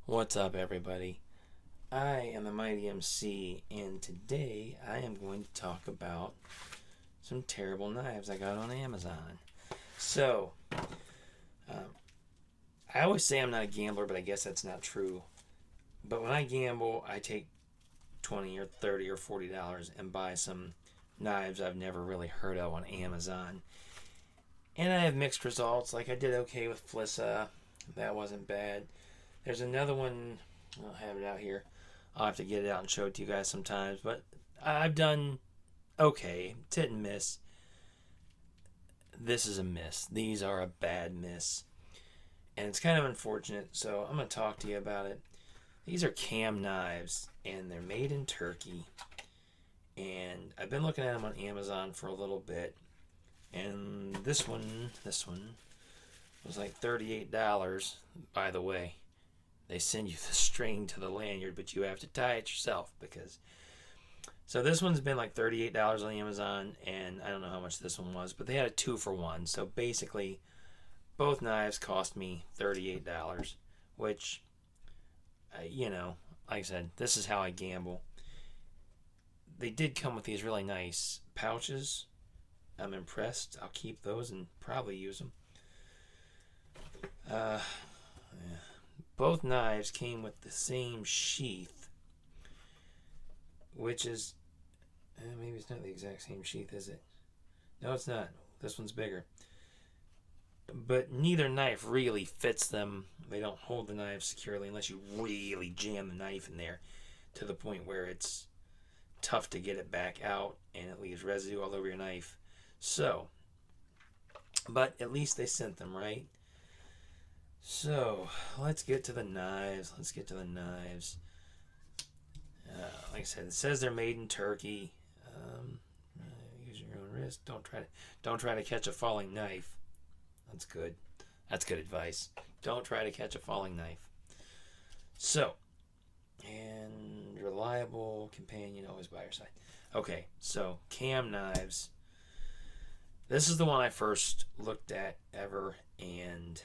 What's up, everybody? I am the Mighty MC, and today I am going to talk about some terrible knives I got on Amazon. So, um, I always say I'm not a gambler, but I guess that's not true. But when I gamble, I take 20 or 30 or $40 and buy some knives I've never really heard of on Amazon. And I have mixed results. Like I did okay with Flissa, that wasn't bad. There's another one, I'll have it out here. I'll have to get it out and show it to you guys sometimes. But I've done okay. It's hit and miss. This is a miss. These are a bad miss. And it's kind of unfortunate, so I'm going to talk to you about it. These are Kam Knives, and they're made in Turkey. And I've been looking at them on Amazon for a little bit. And this one was like $38, by the way. They send you the string to the lanyard, but you have to tie it yourself because. So this one's been like $38 on Amazon, and I don't know how much this one was, but they had a 2-for-1. So basically, both knives cost me $38, which, like I said, this is how I gamble. They did come with these really nice pouches. I'm impressed. I'll keep those and probably use them. Uh, yeah. Both knives came with the same sheath, which is maybe it's not the exact same sheath, is it? No, it's not. This one's bigger. But neither knife really fits them. They don't hold the knife securely unless you really jam the knife in there to the point where it's tough to get it back out and it leaves residue all over your knife. So, but at least they sent them, right? So, let's get to the knives. Like I said, it says they're made in Turkey. Use your own risk. Don't try to catch a falling knife. That's good. That's good advice. Don't try to catch a falling knife. So, and reliable companion always by your side. Okay, so Kam Knives. This is the one I first looked at ever, and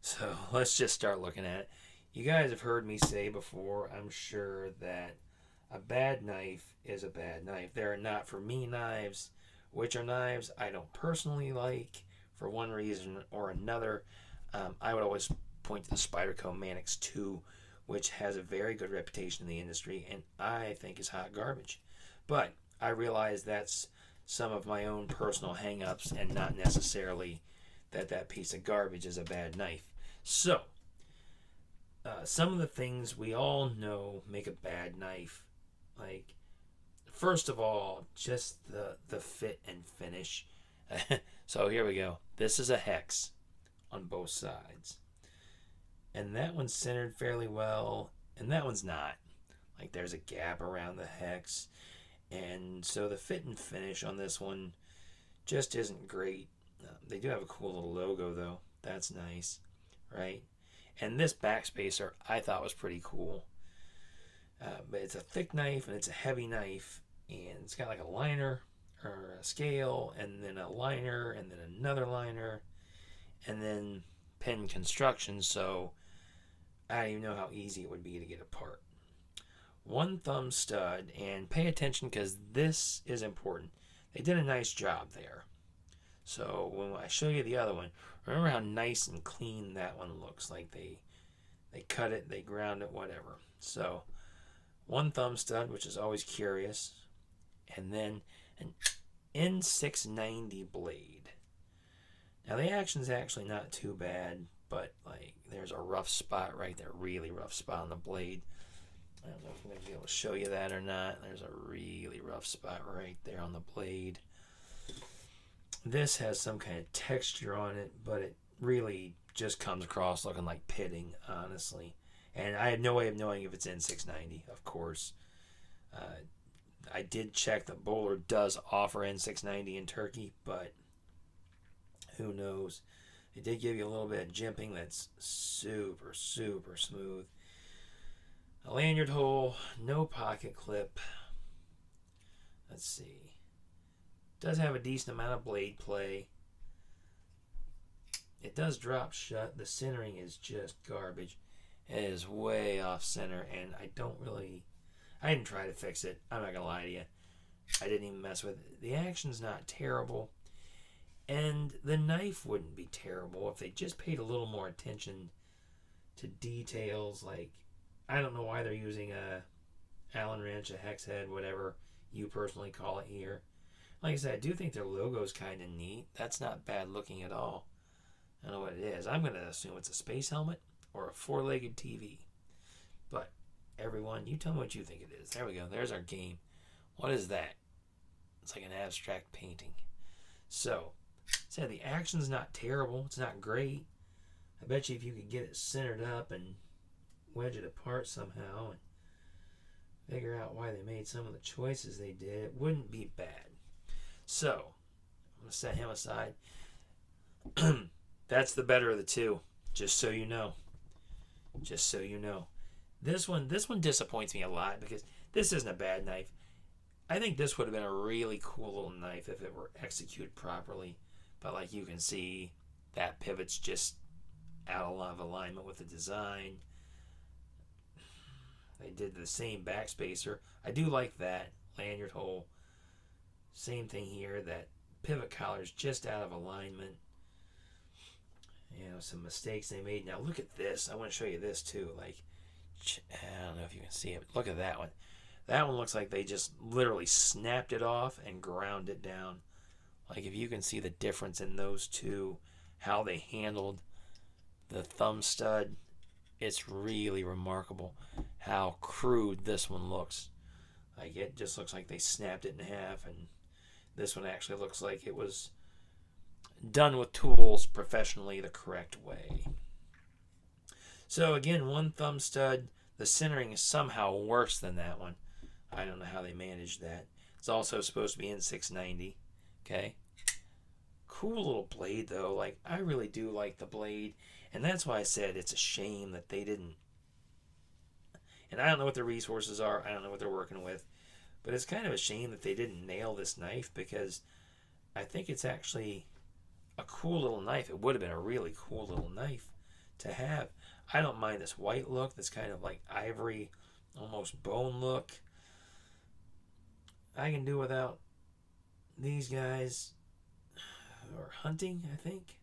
so let's just start looking at it. You guys have heard me say before, I'm sure, that a bad knife is a bad knife. There are not for me knives, which are knives I don't personally like for one reason or another. I would always point to the Spyderco Manix 2, which has a very good reputation in the industry and I think is hot garbage. But I realize that's some of my own personal hang-ups and not necessarily that piece of garbage is a bad knife. So, some of the things we all know make a bad knife. Like, first of all, just the fit and finish. So here we go. This is a hex on both sides. And that one's centered fairly well, and that one's not. Like, there's a gap around the hex. And so the fit and finish on this one just isn't great. They do have a cool little logo, though. That's nice, right? And this backspacer I thought was pretty cool. But it's a thick knife and it's a heavy knife. And it's got like a liner or a scale and then a liner and then another liner and then pin construction. So I don't even know how easy it would be to get apart. One thumb stud, and pay attention because this is important. They did a nice job there. So when I show you the other one, remember how nice and clean that one looks. Like they cut it, they ground it, whatever. So one thumb stud, which is always curious, and then an N690 blade. Now the action's actually not too bad, but like there's a rough spot right there, really rough spot on the blade. I don't know if I'm going to be able to show you that or not. There's a really rough spot right there on the blade. This has some kind of texture on it, but it really just comes across looking like pitting, honestly. And I have no way of knowing if it's N690, of course. I did check that Bowler does offer N690 in Turkey, but who knows. It did give you a little bit of jimping that's super, super smooth. A lanyard hole, no pocket clip. Let's see. Does have a decent amount of blade play. it does drop shut. The centering is just garbage. It is way off center, and I didn't try to fix it. I'm not gonna lie to you. I didn't even mess with it. The action's not terrible, and the knife wouldn't be terrible if they just paid a little more attention to details. Like, I don't know why they're using a Allen wrench, a hex head, whatever you personally call it here. Like I said, I do think their logo's kind of neat. That's not bad looking at all. I don't know what it is. I'm going to assume it's a space helmet or a four-legged TV. But, everyone, you tell me what you think it is. There we go. There's our game. What is that? It's like an abstract painting. So, said the action's not terrible. It's not great. I bet you if you could get it centered up and wedge it apart somehow and figure out why they made some of the choices they did, it wouldn't be bad. So, I'm going to set him aside. That's the better of the two, just so you know. Just so you know. This one disappoints me a lot because this isn't a bad knife. I think this would have been a really cool little knife if it were executed properly. But like you can see, that pivot's just out of alignment with the design. They did the same backspacer. I do like that lanyard hole. Same thing here. That pivot collar's just out of alignment. You know, some mistakes they made. Now look at this. I want to show you this too. Like, I don't know if you can see it. But look at that one. That one looks like they just literally snapped it off and ground it down. Like, if you can see the difference in those two, how they handled the thumb stud, it's really remarkable how crude this one looks. Like, it just looks like they snapped it in half, and this one actually looks like it was done with tools professionally the correct way. So again, one thumb stud. The centering is somehow worse than that one. I don't know how they managed that. It's also supposed to be in 690. Okay. Cool little blade though. Like, I really do like the blade. And that's why I said it's a shame that they didn't. And I don't know what their resources are. I don't know what they're working with. But it's kind of a shame that they didn't nail this knife, because I think it's actually a cool little knife. It would have been a really cool little knife to have. I don't mind this white look, this kind of like ivory, almost bone look. I can do without these guys. Or hunting, I think.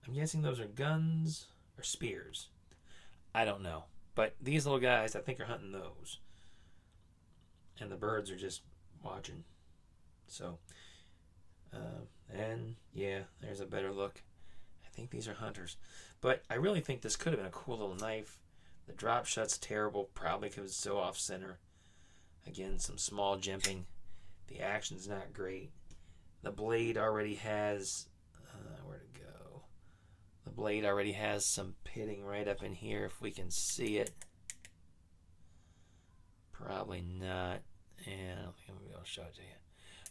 I'm guessing those are guns or spears. I don't know. But these little guys, I think, are hunting those. And the birds are just watching. So, and yeah, there's a better look. I think these are hunters. But I really think this could have been a cool little knife. The drop shot's terrible, probably because it's so off center. Again, some small jimping. The action's not great. The blade already has, where'd it go? The blade already has some pitting right up in here, if we can see it. Probably not. Yeah, I don't think I'm going to be able to show it to you.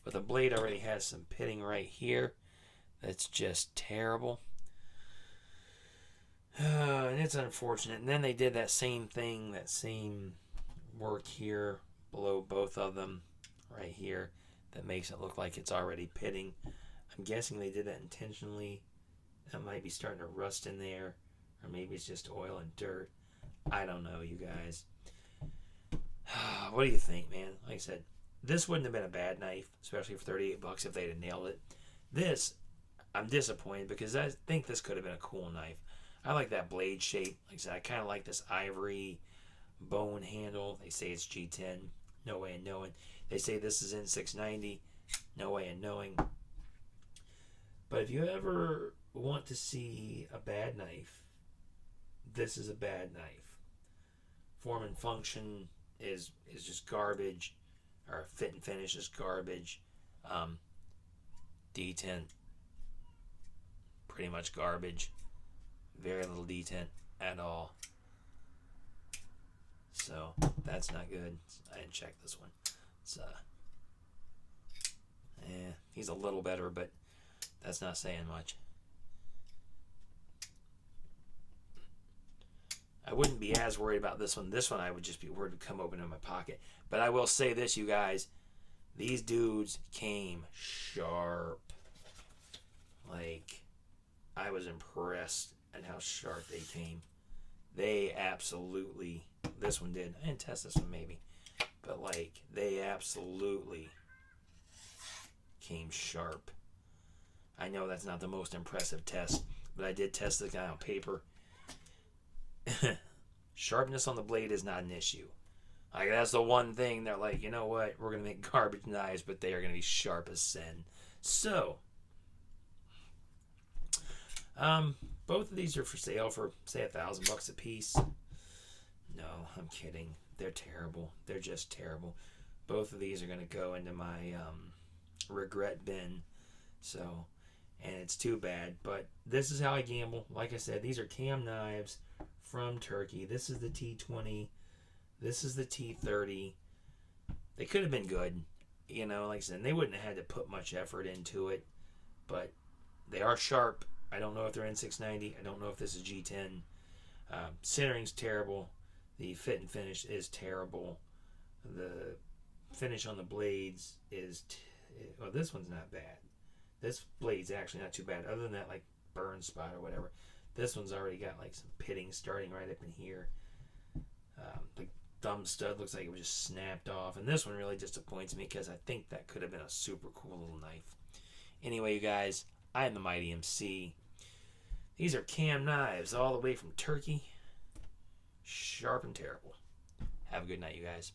But the blade already has some pitting right here. That's just terrible. And it's unfortunate. And then they did that same thing, that same work here below both of them right here. That makes it look like it's already pitting. I'm guessing they did that intentionally. That might be starting to rust in there. Or maybe it's just oil and dirt. I don't know, you guys. What do you think, man? Like I said, this wouldn't have been a bad knife, especially for $38 if they'd have nailed it. This, I'm disappointed because I think this could have been a cool knife. I like that blade shape. Like I said, I kind of like this ivory bone handle. They say it's G10. No way of knowing. They say this is in 690. No way of knowing. But if you ever want to see a bad knife, this is a bad knife. Form and function is just garbage. Or fit and finish is garbage. detent, pretty much garbage. Very little detent at all. So that's not good. I didn't check this one. It's he's a little better, but that's not saying much. I wouldn't be as worried about this one. This one I would just be worried to come open in my pocket. But I will say this, you guys. These dudes came sharp. Like, I was impressed at how sharp they came. They absolutely, this one did. I didn't test this one maybe, but like they absolutely came sharp. I know that's not the most impressive test, but I did test the guy on paper. Sharpness on the blade is not an issue. Like that's the one thing they're like, you know what? We're gonna make garbage knives, but they are gonna be sharp as sin. So, both of these are for sale for say $1,000 a piece. No, I'm kidding. They're terrible. They're just terrible. Both of these are gonna go into my regret bin. So, and it's too bad. But this is how I gamble. Like I said, these are Kam Knives from Turkey. This is the T20. This is the T30. They could have been good. You know, like I said, they wouldn't have had to put much effort into it. But they are sharp. I don't know if they're N690. I don't know if this is G10. Centering's terrible. The fit and finish is terrible. The finish on the blades is... well, this one's not bad. This blade's actually not too bad. Other than that, like, burn spot or whatever. This one's already got, like, some pitting starting right up in here. The thumb stud looks like it was just snapped off. And this one really disappoints me because I think that could have been a super cool little knife. Anyway, you guys, I am the Mighty MC. These are Kam Knives all the way from Turkey. Sharp and terrible. Have a good night, you guys.